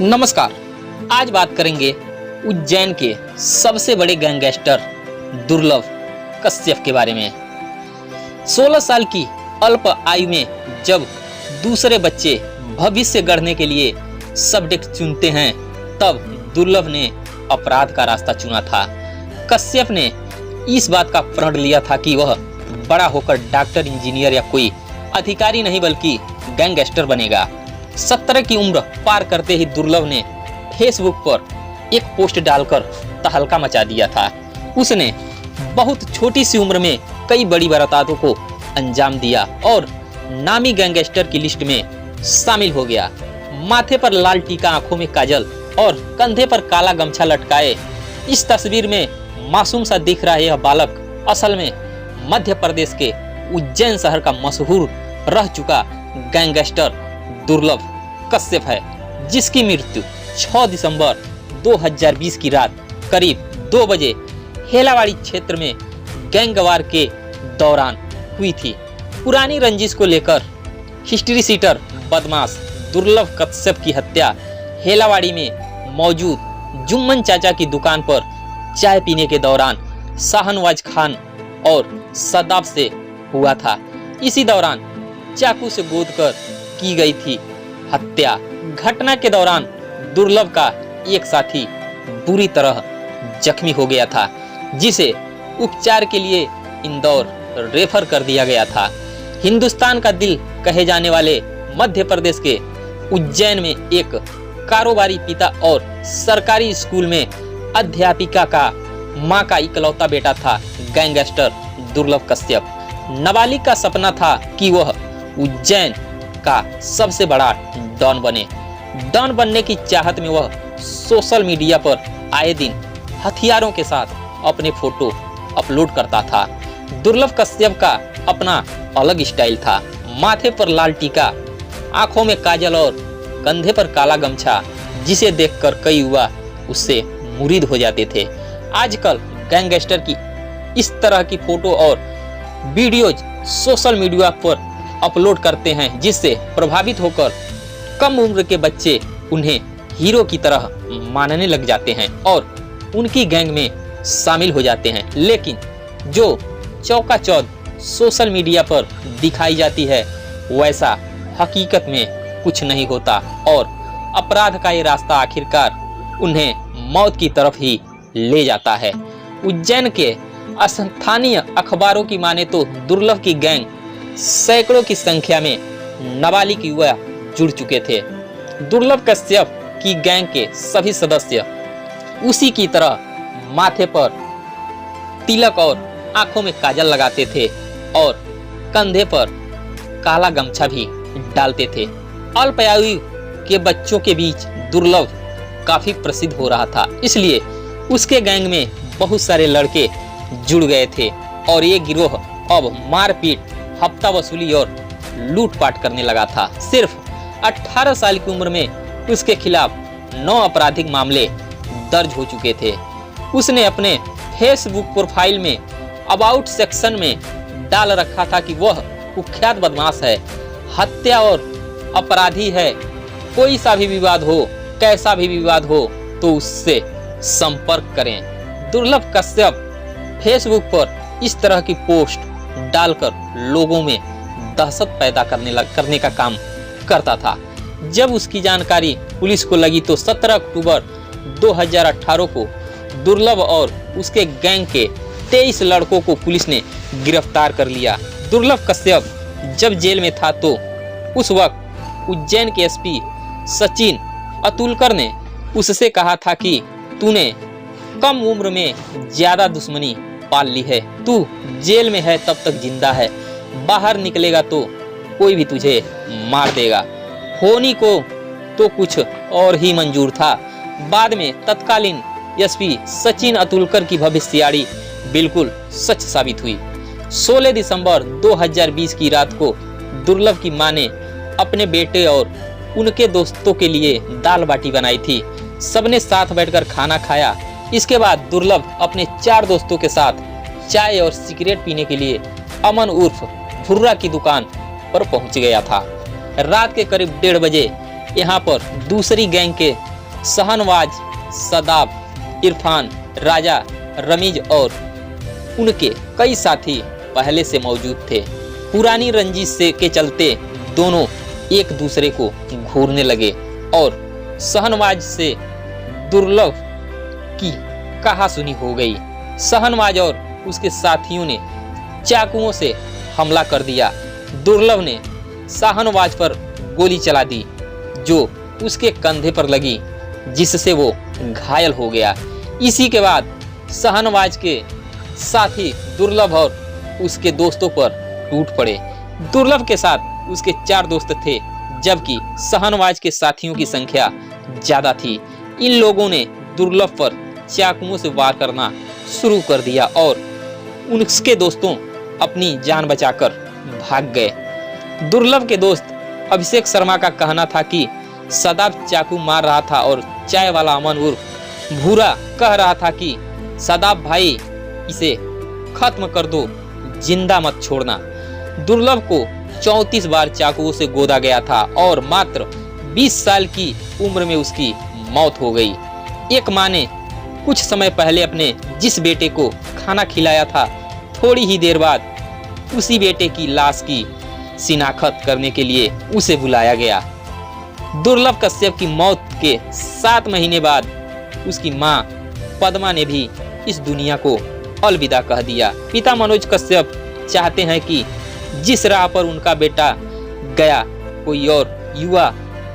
नमस्कार। आज बात करेंगे उज्जैन के सबसे बड़े गैंगस्टर दुर्लभ कश्यप के बारे में। 16 साल की अल्प आयु में जब दूसरे बच्चे भविष्य गढ़ने के लिए सब्जेक्ट चुनते हैं, तब दुर्लभ ने अपराध का रास्ता चुना था। कश्यप ने इस बात का प्रण लिया था कि वह बड़ा होकर डॉक्टर, इंजीनियर या कोई अधिकारी नहीं बल्कि गैंगस्टर बनेगा। 17 की उम्र पार करते ही दुर्लभ ने फेसबुक पर एक पोस्ट डालकर तहलका मचा दिया था। उसने बहुत छोटी सी उम्र में कई बड़ी वारदातों को अंजाम दिया और नामी गैंगस्टर की लिस्ट में शामिल हो गया। माथे पर लाल टीका, आंखों में काजल और कंधे पर काला गमछा लटकाए इस तस्वीर में मासूम सा दिख रहा है यह बालक असल में मध्य प्रदेश के उज्जैन शहर का मशहूर रह चुका गैंगस्टर दुर्लभ कश्यप है, जिसकी मृत्यु 6 दिसंबर 2020 की रात करीब 2 बजे हेलावाड़ी क्षेत्र में गैंगवार के दौरान हुई थी। पुरानी रंजिश को लेकर हिस्ट्री सीटर बदमाश दुर्लभ कश्यप की हत्या हेलावाड़ी में मौजूद जुम्मन चाचा की दुकान पर चाय पीने के दौरान शाहनवाज खान और सदाब से हुआ था। इसी दौरान चाकू से गोद कर की गई थी हत्या। घटना के दौरान दुर्लभ का एक साथी बुरी तरह जख्मी हो गया था, जिसे उपचार के लिए इंदौर रेफर कर दिया गया था। हिंदुस्तान का दिल कहे जाने वाले मध्य प्रदेश के उज्जैन में एक कारोबारी पिता और सरकारी स्कूल में अध्यापिका का मां का इकलौता बेटा था गैंगस्टर दुर्लभ कश्यप। नाबालिग का सपना था कि वह उज्जैन का सबसे बड़ा डॉन बने। डॉन बनने की चाहत में वह सोशल मीडिया पर आए दिन हथियारों के साथ अपने फोटो अपलोड करता था। दुर्लभ कश्यप का अपना अलग स्टाइल था। माथे पर लाल टीका, आंखों में काजल और कंधे पर काला गमछा, जिसे देखकर कई युवा उससे मुरीद हो जाते थे। आजकल गैंगस्टर की इस तरह की फोटो और वीडियोज सोशल मीडिया पर अपलोड करते हैं, जिससे प्रभावित होकर कम उम्र के बच्चे उन्हें हीरो की तरह मानने लग जाते हैं और उनकी गैंग में शामिल हो जाते हैं। लेकिन जो चौकाचौंध सोशल मीडिया पर दिखाई जाती है, वैसा हकीकत में कुछ नहीं होता और अपराध का ये रास्ता आखिरकार उन्हें मौत की तरफ ही ले जाता है। उज्जैन के स्थानीय अखबारों की माने तो दुर्लभ की गैंग सैकड़ों की संख्या में नाबालिग युवा जुड़ चुके थे। दुर्लभ कश्यप की गैंग के सभी सदस्य उसी की तरह माथे पर तिलक और आंखों में काजल लगाते थे और कंधे पर काला गमछा भी डालते थे। अल्पायु के बच्चों के बीच दुर्लभ काफी प्रसिद्ध हो रहा था, इसलिए उसके गैंग में बहुत सारे लड़के जुड़ गए थे और ये गिरोह अब मारपीट, हफ्ता वसूली और लूटपाट करने लगा था। सिर्फ 18 साल की उम्र में उसके खिलाफ 9 आपराधिक मामले दर्ज हो चुके थे। उसने अपने फेसबुक प्रोफाइल में अबाउट सेक्शन में डाल रखा था कि वह कुख्यात बदमाश है, हत्या और अपराधी है। कोई सा भी विवाद हो, कैसा भी विवाद हो, तो उससे संपर्क करें। दुर्लभ कश्यप फेसबुक पर इस तरह की पोस्ट डालकर लोगों में दहशत पैदा करने का काम करता था। जब उसकी जानकारी पुलिस को लगी तो 17 अक्टूबर 2018 को दुर्लभ और उसके गैंग के 23 लड़कों को पुलिस ने गिरफ्तार कर लिया। दुर्लभ कश्यप जब जेल में था तो उस वक्त उज्जैन के एसपी सचिन अतुलकर ने उससे कहा था कि तूने कम उम्र में ज्यादा दुश्मनी पाल ली है, तू जेल में है तब तक जिंदा है, बाहर निकलेगा तो कोई भी तुझे मार देगा। होनी को तो कुछ और ही मंजूर था। बाद में तत्कालीन एसपी सचिन अतुलकर की भविष्यवाणी बिल्कुल सच साबित हुई। 16 दिसंबर 2020 की रात को दुर्लभ की मां ने अपने बेटे और उनके दोस्तों के लिए दाल बाटी बनाई थी। सबने साथ बैठकर खाना खाया। इसके बाद दुर्लभ अपने 4 दोस्तों के साथ चाय और सिगरेट पीने के लिए अमन उर्फ भुर्रा की दुकान पर पहुंच गया था। रात के करीब 1:30 बजे यहाँ पर दूसरी गैंग के शाहनवाज, सदाब, इरफान, राजा, रमीज और उनके कई साथी पहले से मौजूद थे। पुरानी रंजिश से के चलते दोनों एक दूसरे को घूरने लगे और शाहनवाज से दुर्लभ की कहासुनी हो गई। शाहनवाज और उसके साथियों ने चाकुओं से हमला कर दिया। दुर्लभ ने शाहनवाज पर गोली चला दी जो उसके कंधे पर लगी, जिससे वो घायल हो गया। इसी के बाद शाहनवाज के साथी दुर्लभ और उसके दोस्तों पर टूट पड़े। दुर्लभ के साथ उसके 4 दोस्त थे, जबकि शाहनवाज के साथियों की संख्या ज्यादा थी। इन लोगों ने दुर्लभ पर चाकुओं से वार करना शुरू कर दिया और उसके दोस्तों अपनी जान बचाकर भाग गए। दुर्लभ के दोस्त अभिषेक शर्मा का कहना था कि सदाब चाकू मार रहा था और चाय वाला अमन उर्फ भूरा कह रहा था कि सदाब भाई इसे खत्म कर दो, जिंदा मत छोड़ना। दुर्लभ को 34 बार चाकुओं से गोदा गया था और मात्र 20 साल की उम्र में उसकी मौत हो गई। एक माँ ने कुछ समय पहले अपने जिस बेटे को खाना खिलाया था, थोड़ी ही देर बाद उसी बेटे की लाश की शिनाख्त करने के लिए उसे बुलाया गया। दुर्लभ कश्यप की मौत के 7 महीने बाद उसकी माँ पद्मा ने भी इस दुनिया को अलविदा कह दिया। पिता मनोज कश्यप चाहते हैं कि जिस राह पर उनका बेटा गया, कोई और युवा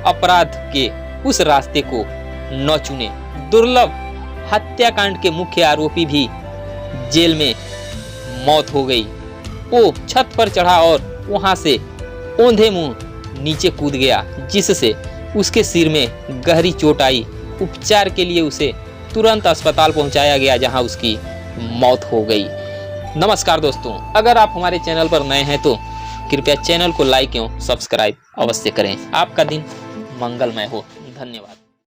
अपराध के उस रास्ते को न चुने। दुर्लभ हत्याकांड के मुख्य आरोपी भी जेल में मौत हो गई। वो छत पर चढ़ा और वहां से औंधे मुंह नीचे कूद गया, जिससे उसके सिर में गहरी चोट आई। उपचार के लिए उसे तुरंत अस्पताल पहुंचाया गया, जहां उसकी मौत हो गई। नमस्कार दोस्तों, अगर आप हमारे चैनल पर नए हैं तो कृपया चैनल को लाइक एवं सब्सक्राइब अवश्य करें। आपका दिन मंगलमय हो। धन्यवाद।